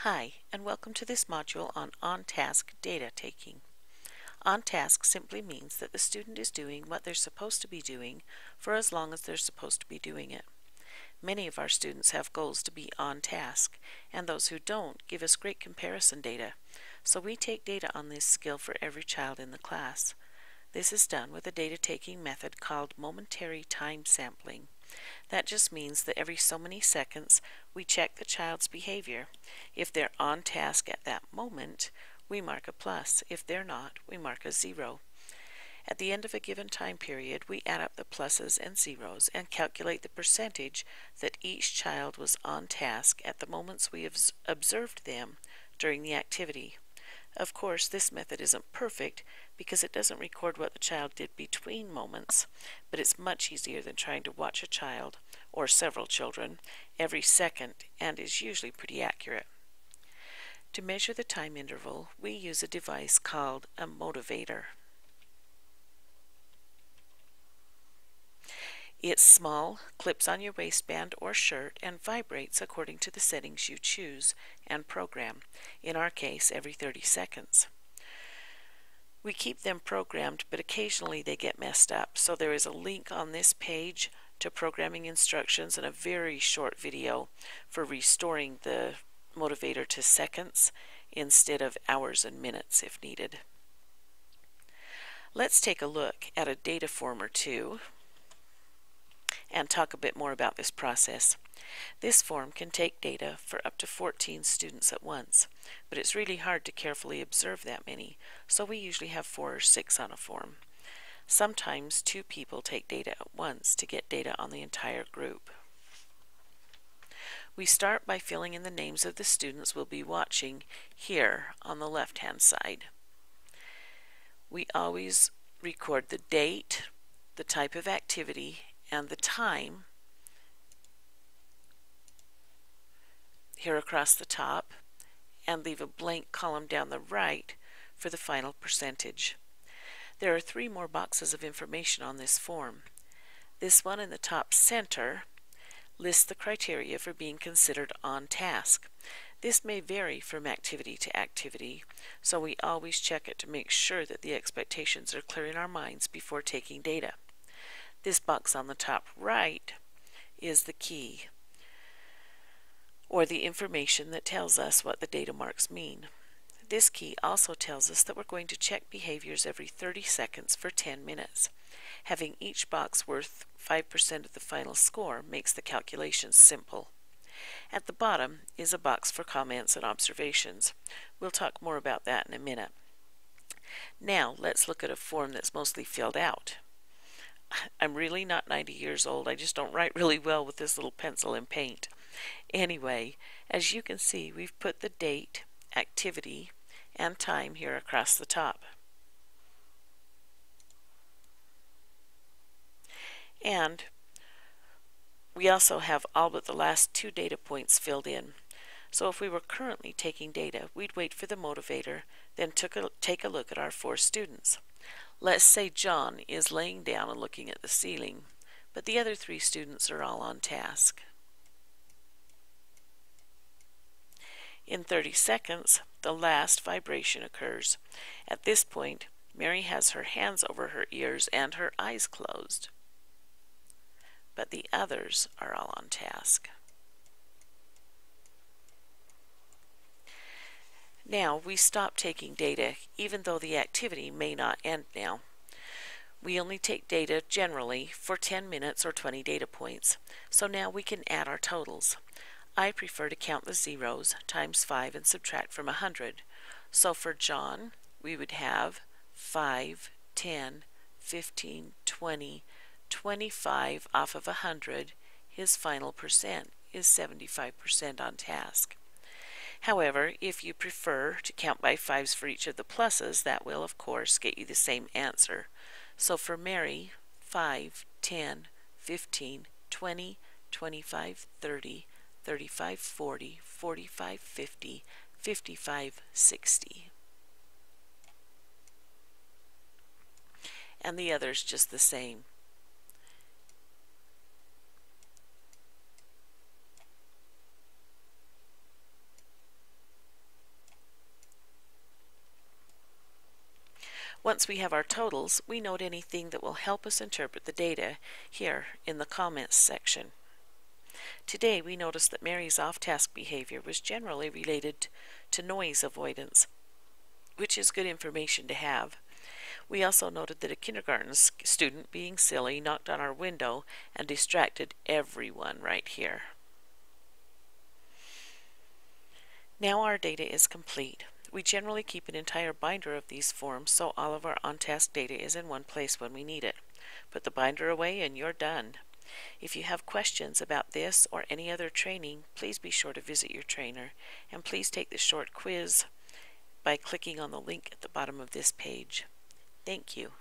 Hi, and welcome to this module on on-task data taking. On-task simply means that the student is doing what they're supposed to be doing for as long as they're supposed to be doing it. Many of our students have goals to be on task, and those who don't give us great comparison data, so we take data on this skill for every child in the class. This is done with a data-taking method called momentary time sampling. That just means that every so many seconds we check the child's behavior. If they're on task at that moment, we mark a plus. If they're not, we mark a 0. At the end of a given time period, we add up the pluses and zeros and calculate the percentage that each child was on task at the moments we have observed them during the activity. Of course, this method isn't perfect because it doesn't record what the child did between moments, but it's much easier than trying to watch a child, or several children, every second and is usually pretty accurate. To measure the time interval, we use a device called a motivator. It's small, clips on your waistband or shirt, and vibrates according to the settings you choose and program, in our case every 30 seconds. We keep them programmed, but occasionally they get messed up, so there is a link on this page to programming instructions and a very short video for restoring the motivator to seconds instead of hours and minutes if needed. Let's take a look at a data form or two and talk a bit more about this process. This form can take data for up to 14 students at once, but it's really hard to carefully observe that many, so we usually have 4 or 6 on a form. Sometimes 2 people take data at once to get data on the entire group. We start by filling in the names of the students we'll be watching here on the left-hand side. We always record the date, the type of activity, and the time here across the top, and leave a blank column down the right for the final percentage. There are 3 more boxes of information on this form. This one in the top center lists the criteria for being considered on task. This may vary from activity to activity, so we always check it to make sure that the expectations are clear in our minds before taking data. This box on the top right is the key, or the information that tells us what the data marks mean. This key also tells us that we're going to check behaviors every 30 seconds for 10 minutes. Having each box worth 5% of the final score makes the calculations simple. At the bottom is a box for comments and observations. We'll talk more about that in a minute. Now let's look at a form that's mostly filled out. I'm really not 90 years old. I just don't write really well with this little pencil and paint. Anyway, as you can see, we've put the date, activity, and time here across the top. And we also have all but the last 2 data points filled in. So if we were currently taking data, we'd wait for the motivator, then take a look at our 4 students. Let's say John is laying down and looking at the ceiling, but the other 3 students are all on task. In 30 seconds, the last vibration occurs. At this point, Mary has her hands over her ears and her eyes closed, but the others are all on task. Now we stop taking data, even though the activity may not end now. We only take data generally for 10 minutes or 20 data points, so now we can add our totals. I prefer to count the zeros, times 5, and subtract from 100. So for John, we would have 5, 10, 15, 20, 25 off of 100. His final percent is 75% on task. However, if you prefer to count by 5s for each of the pluses, that will, of course, get you the same answer. So for Mary, 5, 10, 15, 20, 25, 30, 35, 40, 45, 50, 55, 60. And the others just the same. Once we have our totals, we note anything that will help us interpret the data here in the comments section. Today we noticed that Mary's off-task behavior was generally related to noise avoidance, which is good information to have. We also noted that a kindergarten student, being silly, knocked on our window and distracted everyone right here. Now our data is complete. We generally keep an entire binder of these forms so all of our on-task data is in one place when we need it. Put the binder away and you're done. If you have questions about this or any other training, please be sure to visit your trainer, and please take the short quiz by clicking on the link at the bottom of this page. Thank you.